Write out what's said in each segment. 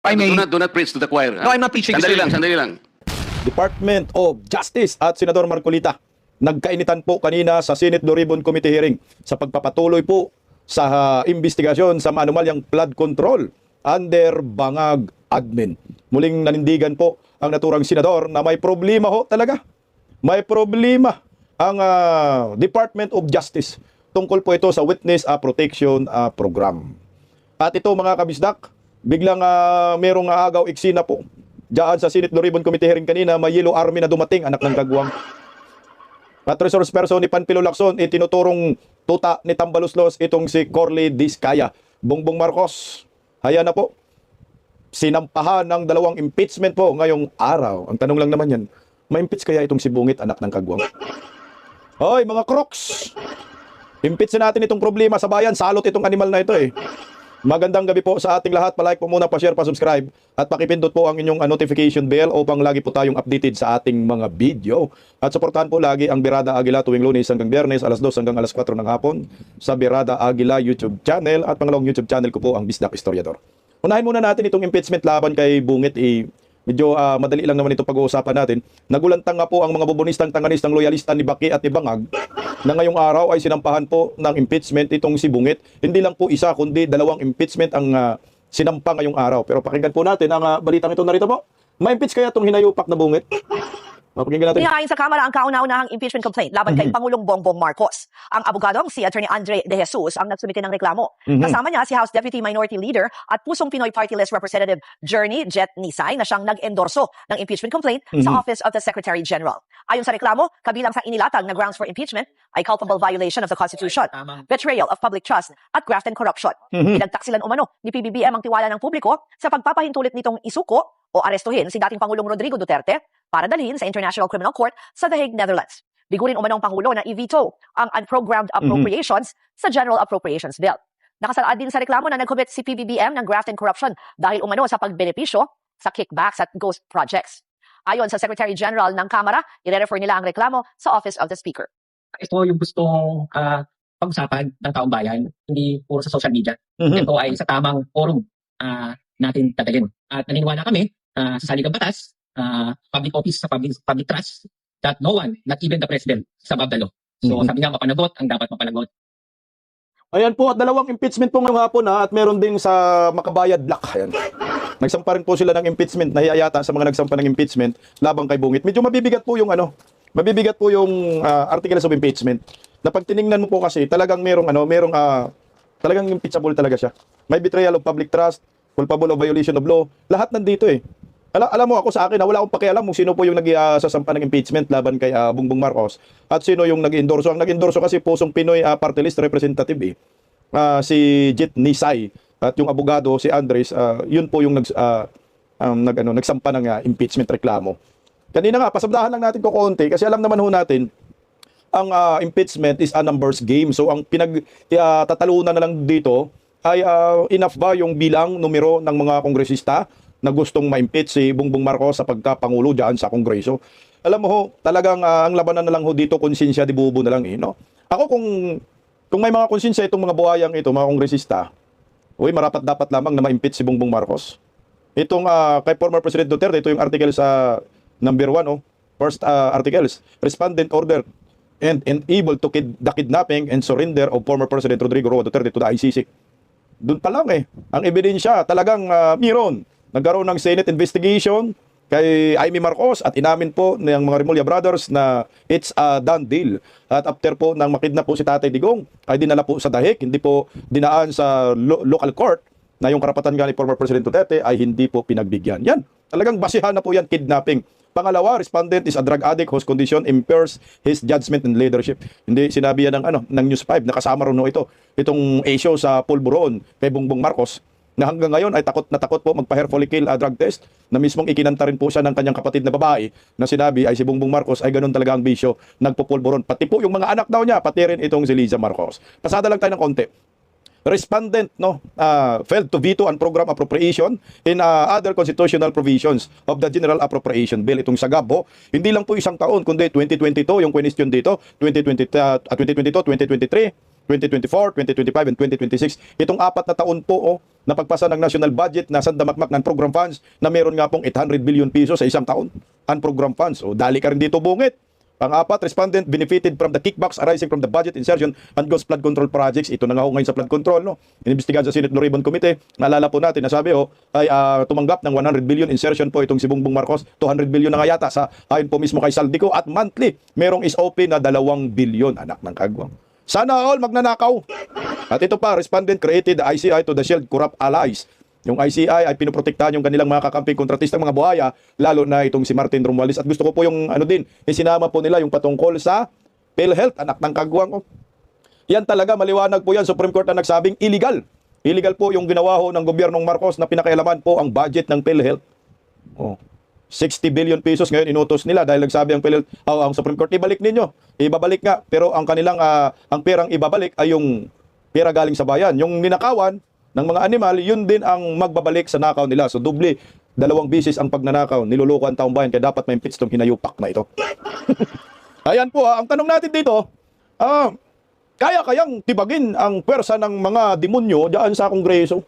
I may... Do not preach to the choir. No, I'm not preaching. Sandali lang. Department of Justice at Senador Marcolita nagkainitan po kanina sa Senate Blue Ribbon Committee hearing sa pagpapatuloy po sa investigasyon sa maanumalyang flood control under Bangag Admin. Muling nanindigan po ang naturang senador na may problema ho talaga. May problema ang Department of Justice tungkol po ito sa Witness Protection Program. At ito mga kabisdak, biglang merong agaw eksena po. Diyan sa Senate Blue Ribbon Committee hearing kanina, may Yellow Army na dumating, anak ng kagwang. At resource person ni Panfilo Lacson, itinuturong tuta ni Tambaluslos itong si Corley Diskaya. Bongbong Marcos, haya na po. Sinampahan ng 2 impeachment po ngayong araw. Ang tanong lang naman yan, ma-impeach kaya itong si Bungit, anak ng kagwang? Hoy, mga crooks! Impeach na natin itong problema sa bayan. Salot itong animal na ito eh. Magandang gabi po sa ating lahat. Pa-like po muna, pa-share, pa-subscribe at pakipindot po ang inyong notification bell upang lagi po tayong updated sa ating mga video. At suportahan po lagi ang Birada Aguila tuwing Lunes hanggang Biyernes, alas 2 hanggang alas 4 ng hapon sa Birada Aguila YouTube channel at pangalawang YouTube channel ko po ang Bisdak Historiador. Unahin muna natin itong impeachment laban kay Bungit. Medyo madali lang naman ito pag-uusapan natin. Nagulantang nga po ang mga bubonistang, tanganistang, loyalista ni Baki at ni Bangag na ngayong araw ay sinampahan po ng impeachment itong si Bungit. Hindi lang po isa kundi 2 impeachment ang sinampa ngayong araw. Pero pakinggan po natin ang balitang ito. Narito po. Ma-impeach kaya itong hinayupak na Bungit? Pakinggan natin. Inihain sa Kamara ang kauna-unahang impeachment complaint laban kay Pangulong Bongbong Marcos. Ang abogadong si Attorney Andre De Jesus ang nagsumite ng reklamo. Kasama niya si House Deputy Minority Leader at Pusong Pinoy Party List Representative Journey Jet Nisay na siyang nag-endorso ng impeachment complaint sa Office of the Secretary General. Ayon sa reklamo, kabilang sa inilatag na grounds for impeachment ay culpable violation of the Constitution, betrayal of public trust at graft and corruption. Pinagtaksilan umano ni PBBM ang tiwala ng publiko sa pagpapahintulit nitong isuko o arestuhin si dating Pangulong Rodrigo Duterte para dalhin sa International Criminal Court sa The Hague, Netherlands. Bigurin umanong Pangulo na i-veto ang unprogrammed appropriations sa General Appropriations Bill. Nakasalaad din sa reklamo na nag-commit si PBBM ng graft and corruption dahil umano sa pagbenepisyo sa kickbacks at ghost projects. Ayon sa Secretary General ng Kamara, i-refer nila ang reklamo sa Office of the Speaker. Ito yung gustong pag-usapan ng taong bayan, hindi puro sa social media. Ito ay sa tamang forum natin tagalin. At naniniwala kami sa saligang batas, public office sa public trust, that no one, not even the president, is above the law. So sabi nga, mapanagot ang dapat mapanagot. Ayan po, at 2 impeachment po ngayong hapon at meron ding sa Makabayad Black. Ayan. Nagsampa rin po sila ng impeachment, nahiyayata sa mga nagsampa ng impeachment labang kay Bungit. Medyo mabibigat po yung articles of impeachment. Na pag tiningnan mo po kasi, talagang talagang impeachable talaga siya. May betrayal of public trust, culpable of violation of law, lahat nandito eh. Alam mo ako sa akin, wala akong pakialam kung sino po yung nagsasampa ng impeachment laban kay Bongbong Marcos at sino yung nag-endorso. Ang nag-endorso kasi Pusong Pinoy Party List Representative si Jet Nisay at yung abogado si Andres, yun po yung nagsampa ng impeachment reklamo. Kanina nga, pasabdahan lang natin ko konti kasi alam naman ho natin ang impeachment is a numbers game. So ang pinagtatalunan na lang dito ay enough ba yung bilang numero ng mga kongresista na gustong ma-impeach si Bongbong Marcos sa pagkapangulo diyan sa Kongreso. Alam mo ho, talagang ang labanan na lang ho dito, konsensya di bubo na lang no? Ako kung may mga konsensya itong mga buhayang ito, mga kongresista, marapat dapat lamang na ma-impeach si Bongbong Marcos. Itong kay former President Duterte, ito yung article sa number 1, first articles, respondent order and able to the kidnapping and surrender of former President Rodrigo Roa Duterte to the ICC. Doon pa lang ang ebidensya talagang meron. Nagkaroon ng Senate investigation kay Amy Marcos at inamin po ng mga Remulla Brothers na it's a done deal. At after po nang makidnap po si Tatay Digong, ay dinala po sa Dahig, hindi po dinaan sa local court na yung karapatan nga ni former President Duterte ay hindi po pinagbigyan. Yan, talagang basihan na po yan, kidnapping. Pangalawa, respondent is a drug addict whose condition impairs his judgment and leadership. Hindi sinabi yan ng News 5, nakasama rin itong issue sa pulburon kay Bongbong Marcos, na hanggang ngayon ay takot na takot po magpa-hair follicle drug test, na mismong ikinanta rin po siya ng kanyang kapatid na babae na sinabi ay si Bongbong Marcos ay ganun talaga ang bisyo, nagpupulburon. Pati po yung mga anak daw niya, pati rin itong si Liza Marcos. Pasada lang tayo ng konti. Respondent failed to veto on program appropriation in other constitutional provisions of the General Appropriation Bill. Itong sagabo, hindi lang po isang taon, kundi 2022 yung question dito, 2022, 2023, 2024, 2025, and 2026. Itong 4 na taon po na pagpasa ng national budget na sandamakmak ng program funds na meron nga pong 800 billion pesos sa isang taon. Program funds. O dali ka rin dito bungit. Pang-4, respondent benefited from the kickbacks arising from the budget insertion and ghost flood control projects. Ito na nga ho ngayon sa flood control. No? Inimbestigahan sa Senate Blue Ribbon Committee. Naalala po natin na sabi ay tumanggap ng 100 billion insertion po itong si Bongbong Marcos. 200 billion na nga yata sa ayon po mismo kay Saldico. At monthly, merong SOP na 2 billion. Anak ng kagwang. Sana all magnanakaw. At ito pa, respondent created the ICI to the shield corrupt allies. Yung ICI ay pinoprotektahan yung kanilang mga kakamping kontratistang mga buhaya, lalo na itong si Martin Romualdez. At gusto ko po yung isinama po nila yung patungkol sa PhilHealth, anak ng kagwang. Yan talaga, maliwanag po yan. Supreme Court na nagsabing illegal. Illegal po yung ginawa ho ng gobyernong Marcos na pinakailaman po ang budget ng PhilHealth. 60 billion pesos ngayon inutos nila dahil nagsabi ang PhilHealth, ang Supreme Court, ibalik ninyo. Ibabalik nga. Pero ang kanilang, ang perang ibabalik ay yung pera galing sa bayan. Yung ninakawan ng mga animal, yun din ang magbabalik sa nakaw nila. So, doble, 2 bisis ang pagnanakaw. Niluloko ang taong bayan, kaya dapat may impeach itong hinayupak na ito. Ayan po, ang tanong natin dito, kaya-kayang tibagin ang pwersa ng mga demonyo dyan sa Kongreso?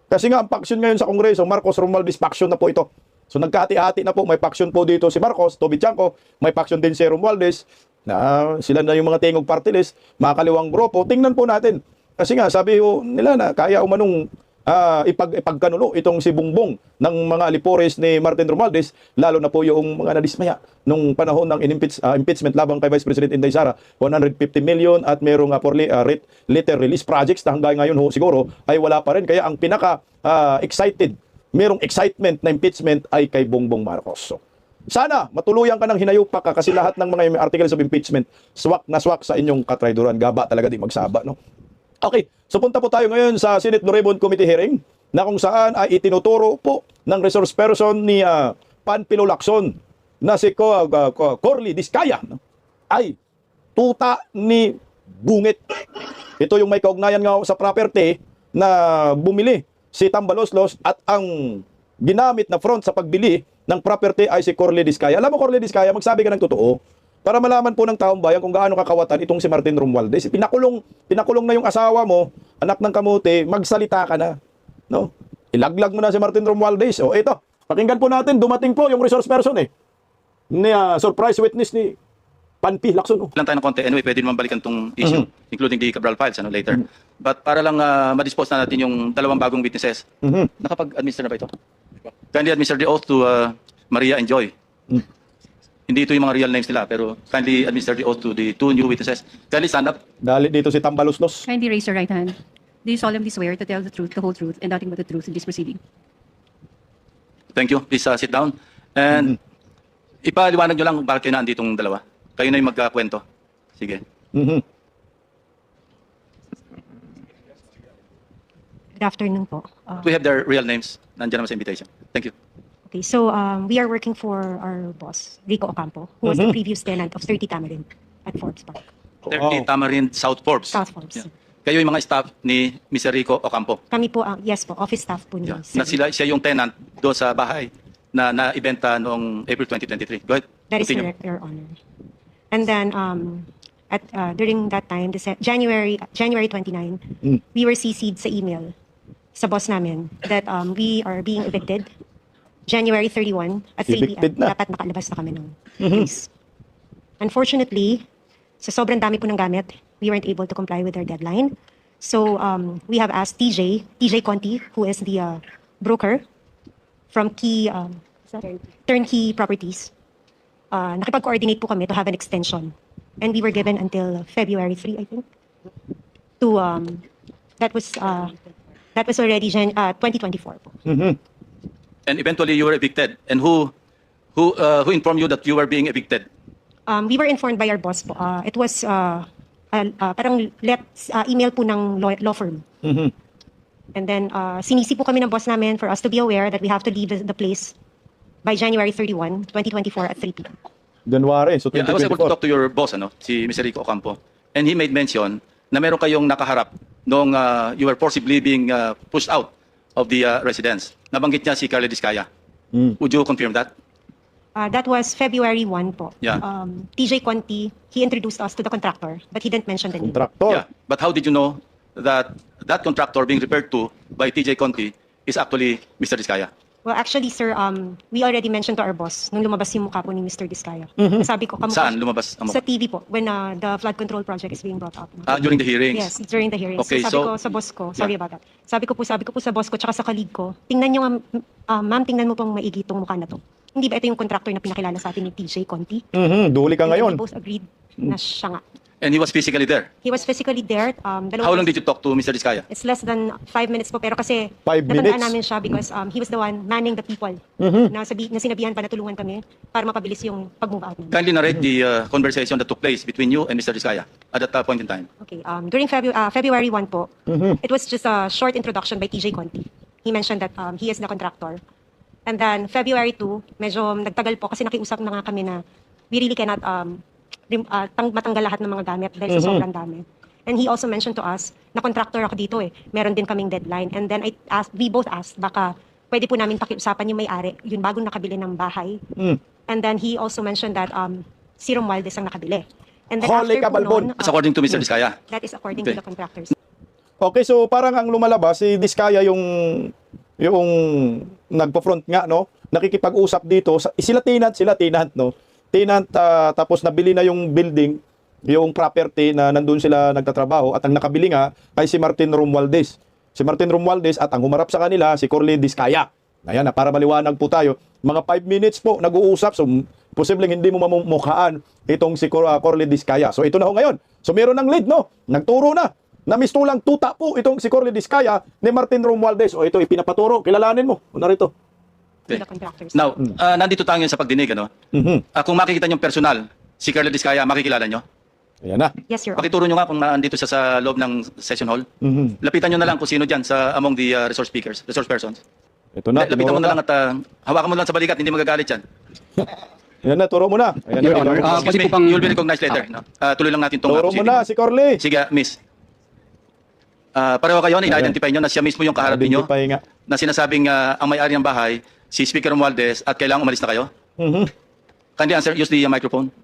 Kasi nga, ang faction ngayon sa Kongreso, Marcos Romualdez faction na po ito. So, nagkahati-hati na po. May faction po dito si Marcos, Toby Chanco. May faction din si Romualdez. Na sila na yung mga tingog party list, mga kaliwang grupo. Tingnan po natin. Kasi nga, sabi nila na kaya umanong ipagkanulo itong si Bongbong ng mga alipores ni Martin Romualdez, lalo na po yung mga nadismaya nung panahon ng impeachment labang kay Vice President Inday Sara, 150 million at merong letter release projects na hanggang ngayon siguro ay wala pa rin. Kaya ang pinaka-excited, merong excitement na impeachment ay kay Bongbong Marcos. So, sana matuluyan ka ng hinayupak ka kasi lahat ng mga articles of impeachment swak na swak sa inyong katrayduran. Gaba talaga di magsaba, no? Okay, so punta po tayo ngayon sa Senate Blue Ribbon Committee hearing na kung saan ay itinuturo po ng resource person ni Panfilo Lacson na si Corly Diskaya ay tuta ni Bungit. Ito yung may kaugnayan nga sa property na bumili si Tambaloslos at ang ginamit na front sa pagbili ng property ay si Corly Diskaya. Alam mo, Corly Diskaya, magsabi ka ng totoo para malaman po ng taong bayan kung gaano kakawatan itong si Martin Romualdez. Pinakulong na yung asawa mo, anak ng kamote, magsalita ka na. No? Ilaglag mo na si Martin Romualdez. O ito, pakinggan po natin, dumating po yung resource person ni surprise witness ni Panpi Lacson. Lang tayo ng konti. Anyway, pwede naman balikan tong issue, including the Cabral files later. But para lang ma-dispose na natin yung 2 bagong witnesses. Nakapag-administer na ba ito? Kindly administer the oath to Maria and Joy. Hindi ito yung mga real names nila, pero kindly administer the oath to the 2 new witnesses. Kindly stand up. Dali dito si Tambaloslos. Kindly raise your right hand. Do you solemnly swear to tell the truth, the whole truth, and nothing but the truth in this proceeding? Thank you. Please sit down. And ipaliwanag nyo lang kung bakit kayo naanditong dalawa. Kayo na yung magkakwento. Sige. Good afternoon po. Do we have their real names? Nandiyan naman sa invitation. Thank you. Okay, so we are working for our boss, Rico Ocampo, who was the previous tenant of 30 Tamarind at Forbes Park. 30 Tamarind South Forbes. South Forbes. Yeah. Kayo yung mga staff ni Mr. Rico Ocampo. Kami po, yes po, office staff po niya. Yeah. Na siya yung tenant doon sa bahay na naibenta noong April 2023. Go ahead. That is Continue. correct, Your Honor. And then, during that time, January 29, we were CC'd sa email sa boss namin that we are being evicted. January 31 at 3 Evicted p.m. na. Dapat nakalabas na kami ng place. Unfortunately, sa sobrang dami po ng gamit, we weren't able to comply with our deadline. So we have asked TJ Conti, who is the broker from Turnkey Properties. Nakipag-coordinate po kami to have an extension. And we were given until February 3, I think. To that was already 2024 po. And eventually you were evicted. And who informed you that you were being evicted? We were informed by our boss po. It was parang email po ng law firm. And then sinisi po kami ng boss namin for us to be aware that we have to leave the place by January 31, 2024 at 3 p.m. January, so Yeah, I was able to 2024. talk to your boss, si Mr. Rico Ocampo. And he made mention na meron kayong nakaharap nung you were forcibly being pushed out of the residence. Nabanggit niya si Carly Diskaya. Would you confirm that? That was February 1 po. Yeah. TJ Conti, he introduced us to the contractor, but he didn't mention the name. Kontraktor. Yeah. But how did you know that that contractor being referred to by TJ Conti is actually Mr. Diskaya? Well, actually, sir, we already mentioned to our boss nung lumabas yung mukha po ni Mr. Diskaya. Sabi ko, kamukha Saan lumabas ang sa mukha? TV po, when the flood control project is being brought up. During the hearings? Yes, during the hearings. Okay, so sabi so- ko sa boss ko, sorry about that. Sabi ko po sa boss ko, tsaka sa colleague ko, tingnan nyo, ma'am, tingnan mo pong maigi itong mukha na to. Hindi ba ito yung contractor na pinakilala sa atin ni TJ Conti? Duli ka And ngayon. we both agreed na siya nga. And he was physically there. He was physically there. How long did you talk to Mr. Diskaya? It's less than 5 minutes po, pero kasi 5 natandaan minutes? namin siya because he was the one manning the people na sinabihan pa na tulungan kami para mapabilis yung pag-move out namin. Kindly narrate the conversation that took place between you and Mr. Diskaya at that point in time. Okay, during February 1 po, it was just a short introduction by TJ Conti. He mentioned that he is the contractor. And then February 2, medyo nagtagal po kasi nakiusap na nga kami na we really cannot matanggal lahat ng mga gamit dahil sa sobrang dami. And he also mentioned to us na contractor ako dito meron din kaming deadline. And then we both asked baka pwede po namin pakiusapan yung may-ari, yung bagong nakabili ng bahay. And then he also mentioned that si Romualdez ang nakabili. And then Holy after po kabalbon. nun, That's according to Mr. Diskaya. that is according Okay. to the contractors. Okay, so parang ang lumalabas, si Diskaya yung nagpo-front nga, no? Nakikipag-usap dito. Sila tenant, no? Tenant, tapos nabili na yung building, yung property na nandun sila nagtatrabaho at ang nakabili nga ay si Martin Romualdez. Si Martin Romualdez at ang humarap sa kanila, si Corley Diskaya. Ayan na, para maliwanag po tayo. Mga 5 minutes po nag-uusap, so posibleng hindi mo mamukhaan itong si Corley Diskaya. So ito na ho ngayon. So meron ng lead, no? Nagturo na. Namistulang tuta po itong si Corley Diskaya ni Martin Romualdez. O ito, ipinapaturo. Kilalanin mo. O narito. To the contractors. Now, nandito tayo ngayon sa pagdinig, ano? Kung makikita niyo personal, si Corley Diskaya, makikilala niyo? Ayan na. Yes, Your Honor. Pakituro nyo nga kung nandito siya sa loob ng session hall. Lapitan nyo na lang kung sino dyan sa among the resource persons. Ito na. Lapitan mo na lang at hawakan mo lang sa balikat, hindi magagalit yan. Ayan na, turo mo na. Ayan Your na, Honor, tinuro mo. Excuse me, you'll be recognized later. No? Tuloy lang natin itong Turo mo na, si Corley. Sige, miss. Pareho kayo, na-identify nyo na siya mismo yung kaharap ninyo Identify nga. na sinasabing ang may-ari ng bahay, si Speaker Romualdez, at kailangang umalis na kayo? Kindly answer, use the microphone.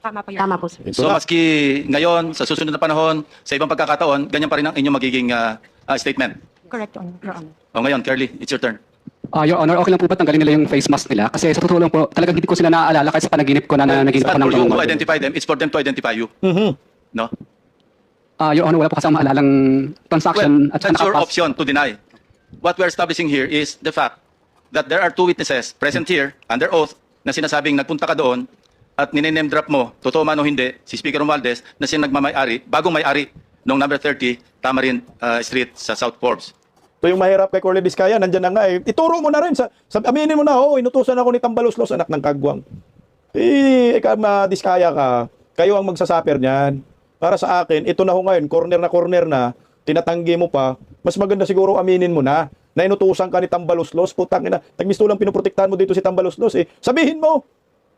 Tama po, Your Honor. Tama po, sir. Ito So na. maski ngayon, sa susunod na panahon, sa ibang pagkakataon, ganyan pa rin ang inyong magiging statement. Correct, Your Honor. O ngayon, Curly, it's your turn. Your Honor, okay lang po ba tanggalin nila yung face mask nila? Kasi sa totoo lang po, talagang hindi ko sila naaalala kahit sa panaginip ko na It's naginip not ako ng for you to bangungot. identify them, it's for them to identify you. No? Your Honor, wala po kasi ang maalalang transaction Well, at saka that's your nakapas. option to deny. What we're establishing here is the fact that there are 2 witnesses present here under oath na sinasabing nagpunta ka doon at nine-name drop mo, totoo man o hindi, si Speaker Romualdez na siya nagmamay-ari, bagong may-ari ng number 30 Tamarin Street sa South Forbes. Ito yung mahirap kay Corley Diskaya, nandyan na nga eh. Ituro mo na rin. Aminin mo na, inutusan ako ni Tambaloslos, anak ng kagwang. Ikaw, Diskaya ka, kayo ang magsasaper niyan. Para sa akin, ito na ho ngayon, corner na, tinatanggi mo pa, mas maganda siguro aminin mo na inutusan ka ni Tambaloslos, putang ina, nagmistulang pinoprotektahan mo dito si Tambaloslos eh. Sabihin mo,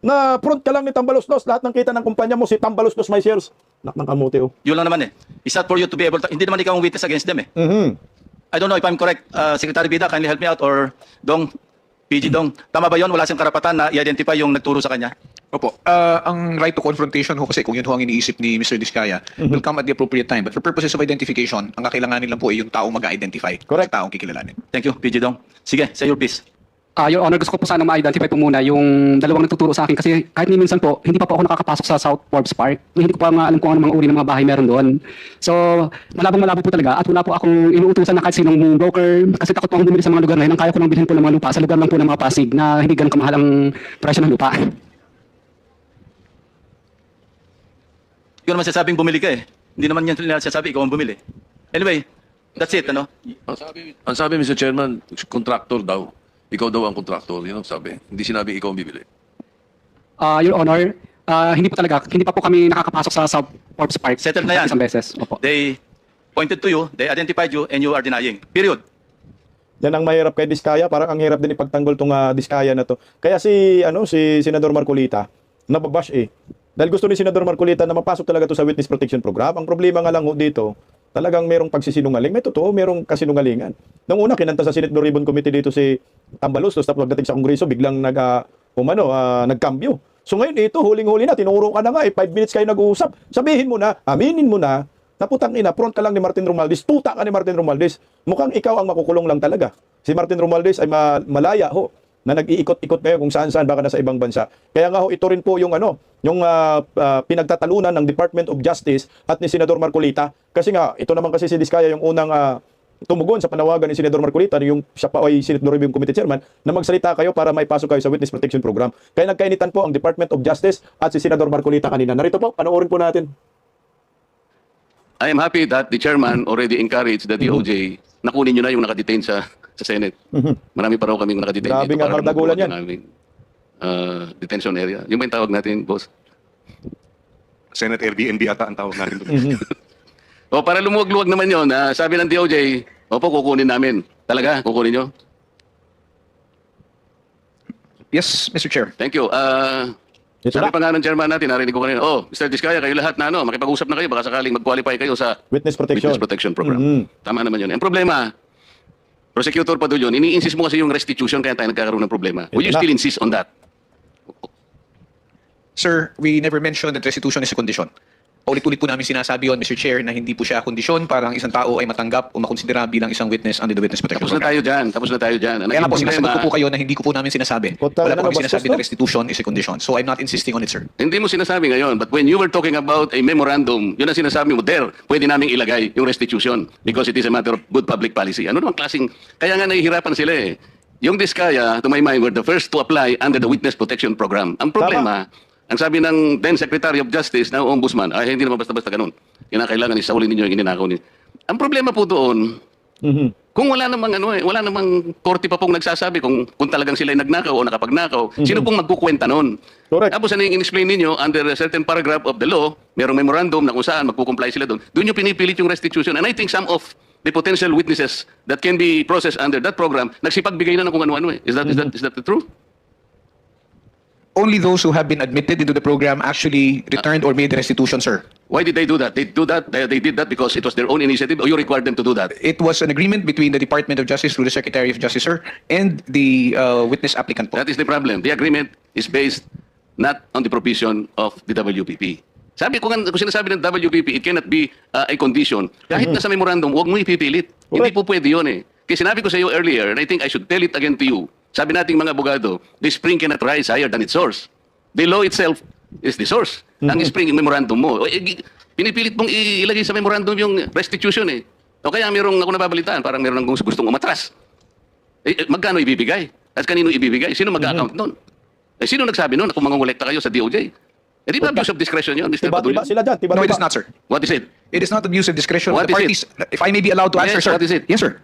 na front ka lang ni Tambaloslos, lahat ng kita ng kumpanya mo, si Tambaloslos my shares. Anak ng kamote oh. Yun lang naman eh. It's not for you to be able to, hindi naman ikaw ang witness against them eh. I don't know if I'm correct. Secretary Bida, kindly help me out, or Dong, PG Dong. Tama ba yun? Wala siyang karapatan na i-identify yung nagturo sa kanya? Opo. Ang right to confrontation ho kasi kung yun ho ang iniisip ni Mr. Diskaya will come at the appropriate time. But for purposes of identification, ang kakailanganin lang po ay yung taong mag-identify. Correct. Sa taong kikilalanin. Thank you, PG Dong. Sige, say your piece. Your Honor, gusto ko po sana ma-identify po muna yung dalawang nagtuturo sa akin kasi kahit ni minsan po, hindi pa po ako nakakapasok sa South Forbes Park. Hindi ko pa nga alam kung ano mga uri ng mga bahay meron doon. So, malabong-malabo po talaga at wala po akong inuutusan na kahit sinong broker kasi takot po akong bumili sa mga lugar na yun. Ang kaya ko lang bilhin po ng mga lupa sa lugar lang po ng mga Pasig na hindi ganun kamahal ang presyo ng lupa. Ikaw naman sasabing bumili ka eh. Hindi naman yan nila sasabi, ikaw ang bumili. Anyway, that's it, ano? Ang sabi, Mr. Chairman, contractor daw. Ikaw daw ang contractor. Yun ang sabi. Hindi sinabi ikaw ang bibili. Your Honor, hindi pa po kami nakakapasok sa South Forbes Park. Settled na yan. Isang beses. Opo. They pointed to you, they identified you, and you are denying. Period. Yan ang mahirap kay Diskaya, parang ang hirap din ipagtanggol tong Diskaya na to. Kaya si Senador Marcolita, nababash eh. Dahil gusto ni Senador Marcolita na mapasok talaga to sa Witness Protection Program. Ang problema nga lang ho dito, talagang merong pagsisinungaling. May totoo, merong kasinungalingan. Nung una, kinanta sa Senate Blue Ribbon Committee dito si tambalustos, tapos pagdating sa Kongreso, biglang nagkambyo. So ngayon, ito, huling-huli na, tinuro ka na nga, 5 minutes kayo nag-uusap. Sabihin mo na, aminin mo na putang ina, front ka lang ni Martin Romualdez, tuta ka ni Martin Romualdez. Mukhang ikaw ang makukulong lang talaga. Si Martin Romualdez ay malaya ho, na nag-iikot-ikot ngayon kung saan-saan, baka nasa ibang bansa. Kaya nga ho, ito rin po yung pinagtatalunan ng Department of Justice at ni Senador Marcolita. Kasi nga, ito naman kasi si Diskaya yung unang tumugon sa panawagan ni Senador Marcolita, yung siya pa ay Senate Blue Review Committee Chairman, na magsalita kayo para maipasok kayo sa Witness Protection Program. Kaya nagkainitan po ang Department of Justice at si Senador Marcolita kanina. Narito po, panoorin po natin. I am happy that the chairman already encouraged the DOJ na kunin nyo na yung nakadetain sa Senate. Marami pa raw kaming nakadetain Grabe dito nga, para magdagulan mabuhat yan. yung aming detention area. Yung ba yung tawag natin, boss? Senate Airbnb ata ang tawag natin doon. O para lumuwag-luwag naman yun, sabi ng DOJ, opo, kukunin namin. Talaga, kukunin nyo? Yes, Mr. Chair. Thank you. Ito Sabi na, pa nga ng chairman natin, narinig ko kanina, Mr. Diskaya, kayo lahat na makipag-usap na kayo, baka sakaling mag-qualify kayo sa Witness Protection. Witness Protection Program. Mhm. Tama naman yun. Ang problema, Prosecutor Padulyon, ini-insist mo kasi yung restitution kaya tayo nagkakaroon ng problema. Will you Ito na. still insist on that? Sir, we never mentioned that restitution is a condition. Paulit-ulit po namin sinasabi yon, Mr. Chair, na hindi po siya kondisyon para ang isang tao ay matanggap o makonsidera bilang isang witness under the Witness Protection Tapos na Program. tayo dyan. Tapos na tayo dyan. Ang Kaya nga po, naging sinasagot problema, ko po kayo na hindi ko po namin sinasabi. Puta, Wala ano po kami ba, sinasabi bastos na restitution is a condition. So I'm not insisting on it, sir. hindi mo sinasabi ngayon, but when you were talking about a memorandum, yun ang sinasabi mo, there, pwede namin ilagay yung restitution because it is a matter of good public policy. Ano namang klaseng, kaya nga nahihirapan sila eh. Yung Diskaya, to my mind, were the first to apply under the Witness Protection Program. Ang problema, ang sabi ng then Secretary of Justice na Ombudsman, ay hindi naman basta-basta ganun. Kinakailangan isaulin ninyo yung ininakaw ninyo. Ang problema po doon, kung wala namang wala namang korte pa pong nagsasabi kung talagang sila ay nagnakaw o nakapagnakaw, sino pong magkukwenta noon? Correct. Tapos ano yung in-explain ninyo under a certain paragraph of the law, merong memorandum na kung saan magkukomply sila doon. Doon yung pinipilit yung restitution. And I think some of the potential witnesses that can be processed under that program, nagsipagbigay na ng kung ano-ano eh. Is that the truth? Only those who have been admitted into the program actually returned or made the restitution, sir. Why did they do that? They did that because it was their own initiative or you required them to do that? It was an agreement between the Department of Justice through the Secretary of Justice, sir, and the witness applicant po. That is the problem. The agreement is based not on the provision of the WPP. Sabi ko kung sinasabi ng WPP, it cannot be a condition. Kahit na sa memorandum, huwag mo ipipilit. Hindi po pwede yun eh. Kasi sinabi ko sa iyo earlier, and I think I should tell it again to you, sabi nating mga abogado, the spring cannot rise higher than its source. The law itself is the source. Ang spring, yung memorandum mo. Pinipilit mong ilagay sa memorandum yung restitution eh. O kaya mayroong ako nababalitaan, parang mayroong gustong umatras. Magkano ibibigay? At kanino ibibigay? Sino mag-account nun? Sino nagsabi nun na kung mangongolekta kayo sa DOJ? Di ba abuse of discretion yun, Mr. Tiba-tiba Padulyon? sila dyan. Tiba-tiba. No, it is not, sir. What is it? It is not abuse of discretion. What The is parties, if I may be allowed to answer, Yes, sir. what is it? Yes, sir.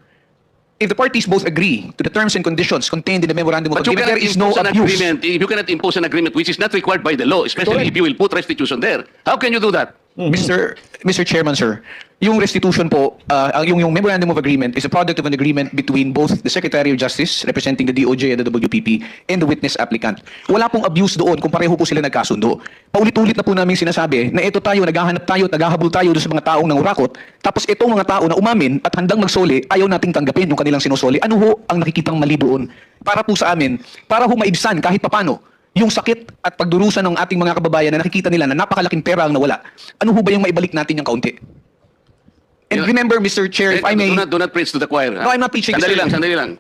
If the parties both agree to the terms and conditions contained in the memorandum of But you agreement, cannot there is no impose an abuse. agreement. You cannot impose an agreement which is not required by the law, especially Correct. if you will put restitution there. How can you do that? Mr. Chairman, sir, yung restitution po, yung memorandum of agreement is a product of an agreement between both the Secretary of Justice, representing the DOJ and the WPP, and the witness applicant. Wala pong abuse doon kung pareho po sila nagkasundo. Paulit-ulit na po namin sinasabi na ito tayo, naghahanap tayo, naghahabol tayo doon sa mga taong nangurakot, tapos itong mga tao na umamin at handang magsoli, ayaw nating tanggapin yung kanilang sinusoli. Ano ho ang nakikitang mali doon? Para po sa amin, para ho maibsan kahit papano yung sakit at pagdurusa ng ating mga kababayan na nakikita nila na napakalaking pera ang nawala. Ano ho ba yung maibalik natin yung kaunti? And remember, Mr. Chair, if I may... Do not preach to the choir. No, I'm not preaching, Sandali sir. lang, sandali lang.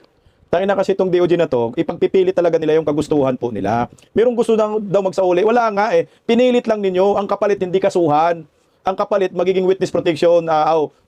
Tayo na kasi itong DOJ na to, ipagpipili talaga nila yung kagustuhan po nila. Merong gusto daw magsauli. Wala nga eh. Pinilit lang ninyo, ang kapalit hindi kasuhan. Ang kapalit magiging witness protection,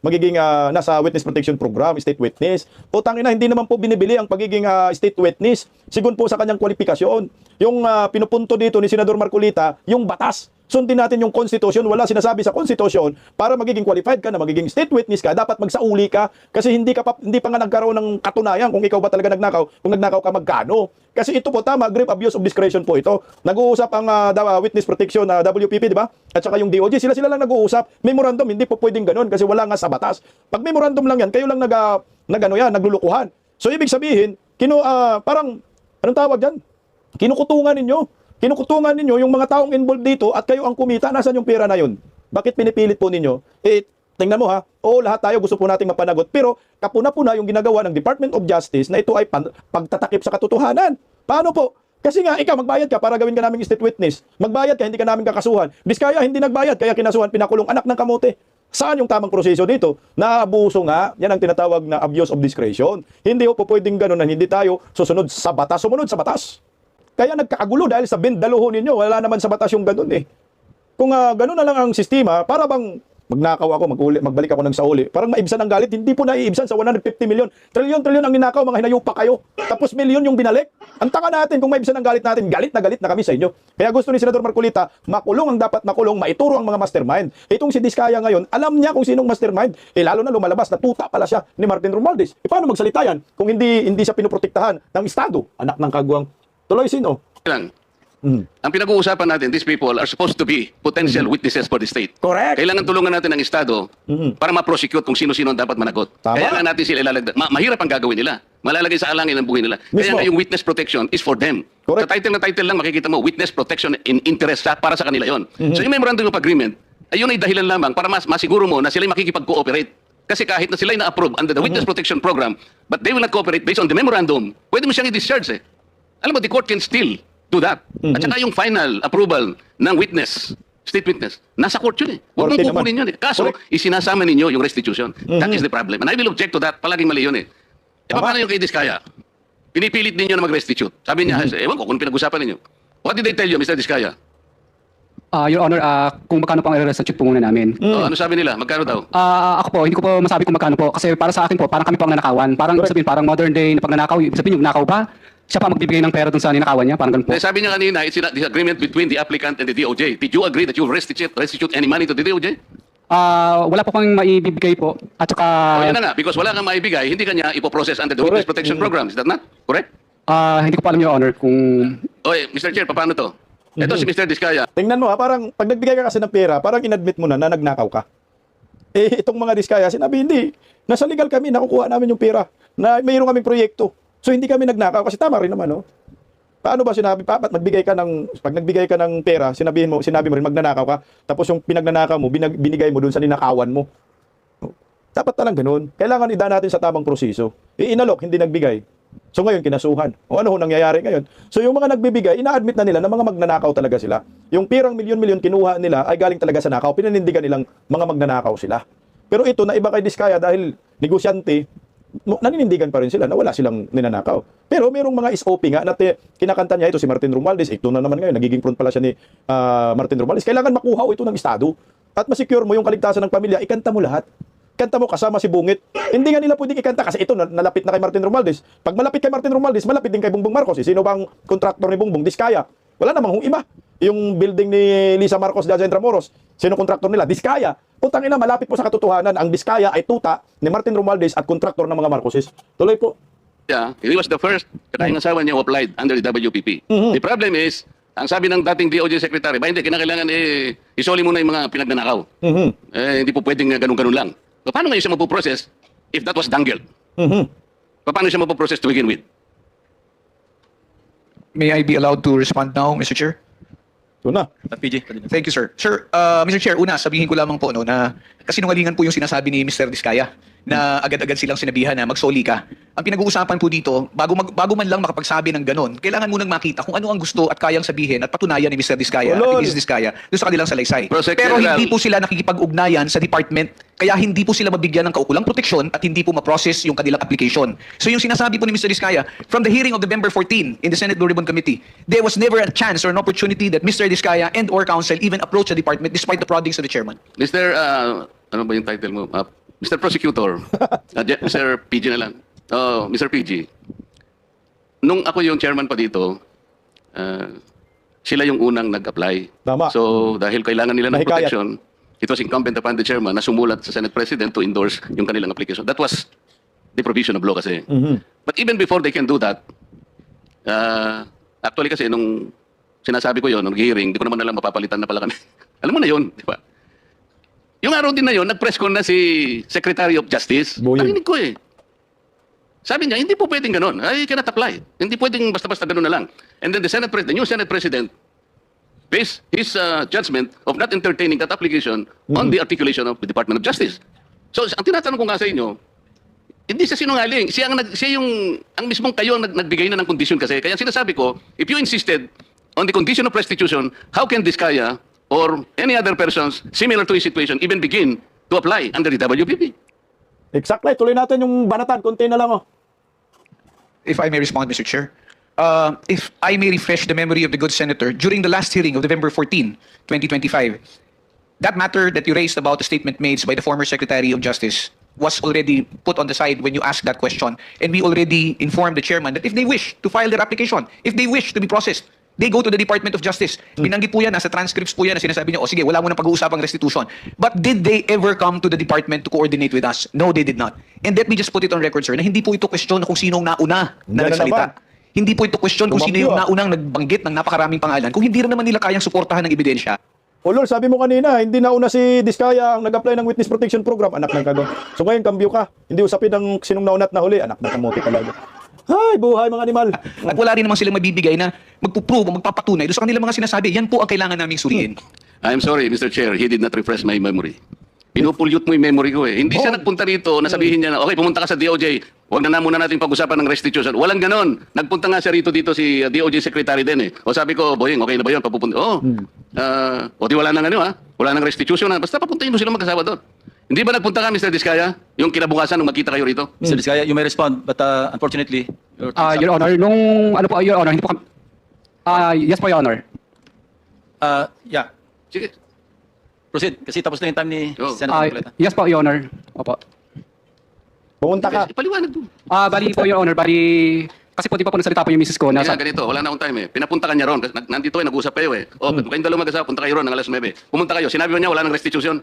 magiging nasa witness protection program, state witness. O tangina, hindi naman po binibili ang pagiging state witness. Sigun po sa kanyang kwalifikasyon. Yung pinupunto dito ni Senador Marcolita, yung batas. Sundin natin yung konstitusyon. Wala sinasabi sa konstitusyon para magiging qualified ka na magiging state witness ka, dapat magsauli ka kasi hindi pa nga nagkaroon ng katunayan kung ikaw ba talaga nagnakaw. Kung nagnakaw ka, magkano? Kasi ito po tama, grave abuse of discretion po ito. Nag-uusap ang witness protection na WPP, di ba? At saka yung DOJ, sila lang nag-uusap. Memorandum, hindi po pwedeng ganun kasi wala nga sa batas. Pag memorandum lang yan, kayo lang naglulukuhan. So ibig sabihin, parang anong tawag diyan? Kinukutungan ninyo yung mga taong involved dito at kayo ang kumita, nasan yung pera na yun? Bakit pinipilit po ninyo? tingnan mo ha, lahat tayo gusto po nating mapanagot, pero kapuna-puna yung ginagawa ng Department of Justice na ito ay pagtatakip sa katotohanan. Paano po? Kasi nga, ikaw magbayad ka para gawin ka naming state witness. Magbayad ka, hindi ka namin kakasuhan. Diskaya, hindi nagbayad, kaya kinasuhan, pinakulong, anak ng kamote. Saan yung tamang proseso dito? Naabuso nga, yan ang tinatawag na abuse of discretion. Hindi po pwedeng ganun na hindi tayo sumunod sa batas. Kaya nagkakagulo dahil sa bindaluho ninyo, wala naman sa batas yung ganun eh. Kung ganun na lang ang sistema, para bang magnakaw ako, magbalik ako ng sauli. Parang maibsan ang galit, hindi po naiibsan sa 150 million. Trilyon ang ninakaw, mga hinayupa kayo. Tapos milyon yung binalik. Ang taka natin kung maibsan ang galit natin, galit na kami sa inyo. Kaya gusto ni Senador Marcolita, makulong ang dapat makulong, maituro ang mga mastermind. Itong si Diskaya ngayon, alam niya kung sinong mastermind. Lalo na lumalabas na tuta pala siya ni Martin Romualdez. Paano magsalita yan kung hindi siya pinoprotektahan ng Estado? Anak ng kagwang. Tuloy sino? Lang. Ang pinag-uusapan natin, these people are supposed to be potential witnesses for the state. Correct. Kailangan tulungan natin ang Estado para ma-prosecute kung sino-sino ang dapat managot. Tama. Kaya nga natin sila ilalagdag. Mahirap ang gagawin nila. Malalagay sa alangin ang buhay nila. Kaya Mismo. nga yung witness protection is for them. Correct. Sa title lang makikita mo, witness protection in interest para sa kanila yon. So yung memorandum of agreement, ayun ay dahilan lamang para masiguro mo na sila makikipag-cooperate. Kasi kahit na sila na-approve under the witness protection program, but they will not cooperate based on the memorandum, pwede mo siyang i-discharge eh. Alam mo, the court can still do that. At saka yung final approval ng witness, state witness, nasa court yun eh. Huwag Korte mong kukunin naman. yun eh. Kaso, Correct. isinasama ninyo yung restitution. That is the problem. And I will object to that. Palaging mali yun eh. Paano yung kay Diskaya? Pinipilit ninyo na mag-restitute. Sabi niya, ewan ko kung pinag-usapan ninyo. What did they tell you, Mr. Diskaya? Your Honor, kung magkano pang i-restitute po muna namin. Ano sabi nila? Magkano daw? Ako po, hindi ko po masabi kung magkano po. Kasi para sa akin po, parang kami pang nanakawan. Parang Correct. sabihin, parang modern day na pagnanakaw. Ibig sabihin, yung nakaw ba? Siya pa magbibigay ng pera dun sa ninakawan niya? Parang ganun po. Sabi niya kanina, it's the agreement between the applicant and the DOJ. Did you agree that you will restitute any money to the DOJ? Wala po pang maibibigay po. At saka, O yan na nga, because wala kang maibigay, hindi kanya ipoprocess under the Witness Correct. Protection Program. Is that not? Correct? hindi ko pa alam, Your Honor, kung... Oy, Mr. Chair, paano to? Ito si Mr. Diskaya. Tingnan mo ha, parang pag nagbigay ka kasi ng pera, parang inadmit mo na nagnakaw ka. Itong mga Diskaya, sinabi hindi. Nasa legal kami, nakukuha namin yung pera. Na mayroon kaming proyekto. So hindi kami nagnakaw kasi tama rin naman, no? Paano ba sinabi, pag nagbigay ka ng pera, sinabi mo rin magnanakaw ka, tapos yung pinagnanakaw mo, binigay mo dun sa ninakawan mo. Dapat talang ganun. Kailangan idaan natin sa tamang proseso. Inalok, hindi nagbigay. So ngayon, kinasuhan. O ano ho nangyayari ngayon? So yung mga nagbibigay, ina-admit na nila na mga magnanakaw talaga sila. Yung pirang milyon-milyon kinuha nila ay galing talaga sa nakaw. Pinanindigan nilang mga magnanakaw sila. Pero ito, na iba kay Diskaya dahil negosyante, naninindigan pa rin sila na wala silang ninanakaw. Pero merong mga SOP nga na kinakanta niya ito si Martin Romualdez. Ito na naman ngayon, nagiging front pala siya ni Martin Romualdez. Kailangan makuha ito ng Estado. At masecure mo yung kaligtasan ng pamilya, ikanta mo lahat. Kanta mo kasama si Bungit. Hindi nga nila pwedeng ikanta kasi ito nalapit na kay Martin Romualdez. Pag malapit kay Martin Romualdez, malapit din kay Bongbong Marcos. Sino bang kontraktor ni Bongbong? Diskaya. Wala namang iba. Yung building ni Lisa Marcos de Intramuros, sino kontraktor nila? Diskaya. Putang ina, malapit po sa katotohanan. Ang Diskaya ay tuta ni Martin Romualdez at kontraktor ng mga Marcoses. Tuloy po. Yeah, he was the first kakaing asawa niya who applied under the WPP. The problem is, ang sabi ng dating DOJ Secretary, hindi, kinakailangan isoli muna yung mga pinagnanakaw. Hindi po pwedeng ganun-ganun lang. So, paano ngayon siya mapoprocess if that was dangled? Paano siya mapoprocess to begin with? May I be allowed to respond now, Mr. Chair? Ito na. PG. Thank you, sir. Sir, Mr. Chair, una, sabihin ko lamang po no, na kasinungalingan po yung sinasabi ni Mr. Diskaya na agad-agad silang sinabihan na magsoli ka. Ang pinag-uusapan po dito, bago man lang makapagsabi ng ganon, kailangan munang makita kung ano ang gusto at kayang sabihin at patunayan ni Mr. Diskaya at Ulol. ni Mrs. Diskaya doon sa kanilang salaysay. Prosecutor Pero General. hindi po sila nakikipag-ugnayan sa department, kaya hindi po sila mabigyan ng kaukulang proteksyon at hindi po ma-process yung kanilang application. So yung sinasabi po ni Mr. Diskaya, from the hearing of November 14 in the Senate Blue Ribbon Committee, there was never a chance or an opportunity that Mr. Diskaya and or counsel even approach the department despite the proddings of the chairman. Mr. Ano ba yung title mo? Mr. Prosecutor. Mr. PG na lang. Oh, Mr. PG. Nung ako yung chairman pa dito, sila yung unang nag-apply. Tama. So, dahil kailangan nila ng Nahikayat. protection, it was incumbent upon the chairman na sumulat sa Senate President to endorse yung kanilang application. That was the provision of law kasi. But even before they can do that, actually kasi nung sinasabi ko yon nung hearing, di ko naman alam mapapalitan na pala kami. Alam mo na yon, di ba? Yung araw din na yon, nag-press con na si Secretary of Justice. Boying. Narinig ko eh. Sabi niya, hindi po pwedeng ganun. I cannot apply. Hindi pwedeng basta-basta ganun na lang. And then the new Senate President, based his judgment of not entertaining that application on the articulation of the Department of Justice. So, ang tinatanong ko nga sa inyo, hindi siya sinungaling. Siya yung mismong kayo ang nagbigay na ng condition kasi. Kaya sinasabi ko, if you insisted on the condition of restitution, how can Diskaya or any other persons similar to his situation even begin to apply under the WPP? Exactly. Tuloy natin yung banatan. Konti na lang, oh. If I may respond, Mr. Chair. If I may refresh the memory of the good senator, during the last hearing of November 14, 2025, that matter that you raised about the statement made by the former Secretary of Justice was already put on the side when you asked that question. And we already informed the chairman that if they wish to file their application, if they wish to be processed, they go to the Department of Justice. Binanggit po yan, nasa transcripts po yan na sinasabi niyo, o sige, wala mo nang pag-uusapang restitution. But did they ever come to the department to coordinate with us? No, they did not. And let me just put it on record, sir, na hindi po ito question kung sino ang nauna na Yan na nagsalita. naman. Hindi po ito question kung sino Tumambyo, yung naunang nagbanggit ng napakaraming pangalan. Kung hindi rin naman nila kayang suportahan ng ebidensya. O Lord, sabi mo kanina, hindi nauna si Diskaya ang nag-apply ng Witness Protection Program. Anak ng kago. So ngayon, kambyo ka. Hindi usapin ng sinong nauna at nahuli. Anak ng kamote talaga. Hay, buhay mga animal. At wala rin naman silang mabibigay na magpuprove o magpapatunay doon sa kanilang mga sinasabi. Yan po ang kailangan naming suriin. I'm sorry, Mr. Chair, he did not refresh my memory. Pinupulyot mo yung memory ko eh. Hindi siya nagpunta rito na sabihin niya na, okay, pumunta ka sa DOJ, huwag na muna natin pag-usapan ng restitution. Walang ganon. Nagpunta nga siya rito dito si DOJ Secretary din eh. O sabi ko, Boying, okay na ba yun? Papupunta. O di wala nang ano ha? Wala nang restitution na. Basta papuntahin mo sila magkasama doon. Hindi ba nagpunta ka, Mr. Diskaya? Yung kinabukasan nung magkita kayo rito? Mr. Diskaya, you may respond, but unfortunately, your time's up. Your Honor, Your Honor, hindi po kami... yes po, Your Honor. Yeah, Sige. proceed. Kasi tapos na yung time ni Oh. Senator Marcoleta. Yes po, Your Honor. Opo. Pumunta ka. Paliwanag doon. Bali po, Your Honor, kasi po di pa po nagsalita po yung misis ko na Kaya ganito, wala na akong time eh. Pinapunta ka niya ron. Nandito eh, nag-usap kayo eh. O, kayong dalawa mag-asama, punta kayo ron ng alas 9. Pumunta kayo, sinabi mo niya wala nang restitution.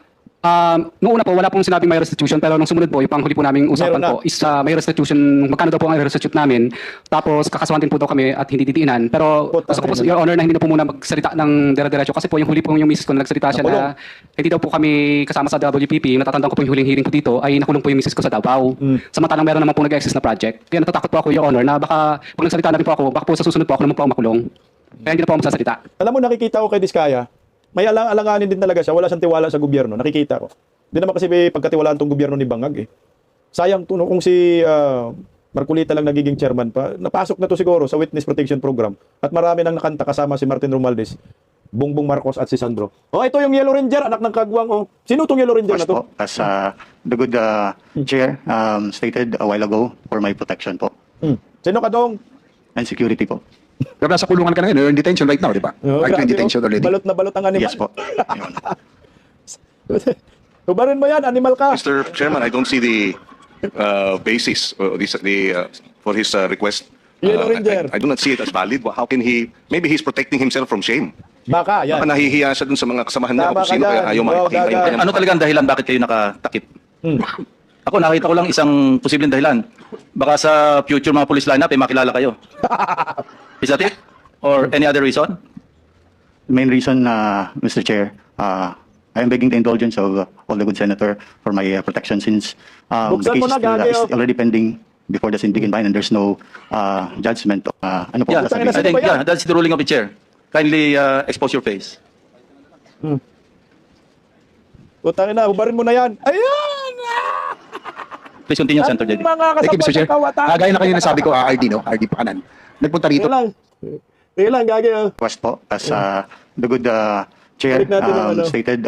Noong una po, wala pong sinabing may restitution, pero nung sumunod po, yung panghuli po naming usapan Meron na. po is may restitution, magkano daw po ang restitute namin, tapos kakasuhan din po daw kami at hindi didiinan. Pero Puta gusto ko po, na. Your Honor, na hindi na po muna magsalita ng dire-diretso kasi po yung huli po yung misis ko na nagsalita siya na hindi daw po kami kasama sa WPP, natatandaan ko po yung huling hearing po dito, ay nakulong po yung misis ko sa Davao. Samantalang meron naman po nag-exist na project. Kaya natatakot po ako, Your Honor, na baka pag nagsalita na rin po ako, baka po sa susunod po ako naman po ang makulong. Kaya hindi na po ako magsasalita. Alam mo, nakikita ko kay Diskaya, may alanganin din talaga siya. Wala siyang tiwala sa gobyerno. Nakikita ko. Hindi naman kasi may pagkatiwalaan tong gobyerno ni Bangag eh. Sayang to, no? Kung si Marcoleta lang nagiging chairman pa, napasok na to siguro sa Witness Protection Program. At marami nang nakanta kasama si Martin Romualdez, Bongbong Marcos at si Sandro. Oh, ito yung Yellow Ranger, anak ng Kagwang. Oh. Sino tong Yellow Ranger na to? As the good chair stated a while ago, for my protection po Sino ka dong? and security po. Pero nasa kulungan ka na yun, you're in detention right now, di ba? Oh, Are you grabe, in detention oh. already? Balot na balot ang animal. Yes po. Your Honor. Tubarin mo yan, animal ka. Mr. Chairman, I don't see the basis for his request. Yellow Ranger. I do not see it as valid. How can he, maybe he's protecting himself from shame. Baka, yan. Baka nahihiya siya dun sa mga kasamahan niya Tama kung ka sino kaya dyan. ayaw Oo, makipagkita yung gaga. kanyang Ano talaga ang dahilan bakit kayo nakatakip? Ako, nakita ko lang isang posibleng dahilan. Baka sa future mga police lineup, makilala kayo. Is that it? Or any other reason? The main reason, Mr. Chair, I am begging the indulgence of all the good senator for my protection since the Buksan case mo na, is Gageo. already pending before the Syndic and there's no judgment. Ano po? Yeah, Putang ina, I sino think ba yan? that's the ruling of the chair. Kindly expose your face. Putang ina, ubarin mo na yan. Ayan! Please continue, Senator Ang JD. mga Thank you, Mr. kasama Chair. sa kawatan. Gaya na kanina sabi ko, RD, no? RD pa kanan. Nagpunta rito. Tingnan lang, gagi. Oh. Request po as the good chair Balik natin ang ano. stated.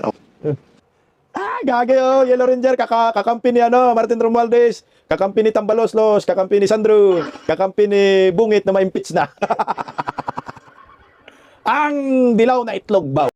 Gagi, oh. Yellow Ranger, kakampi ni Martin Romualdez, kakampi ni Tambaloslos, kakampi ni Sandro, kakampi ni Bungit na ma-impeach na. Ang dilaw na itlog ba?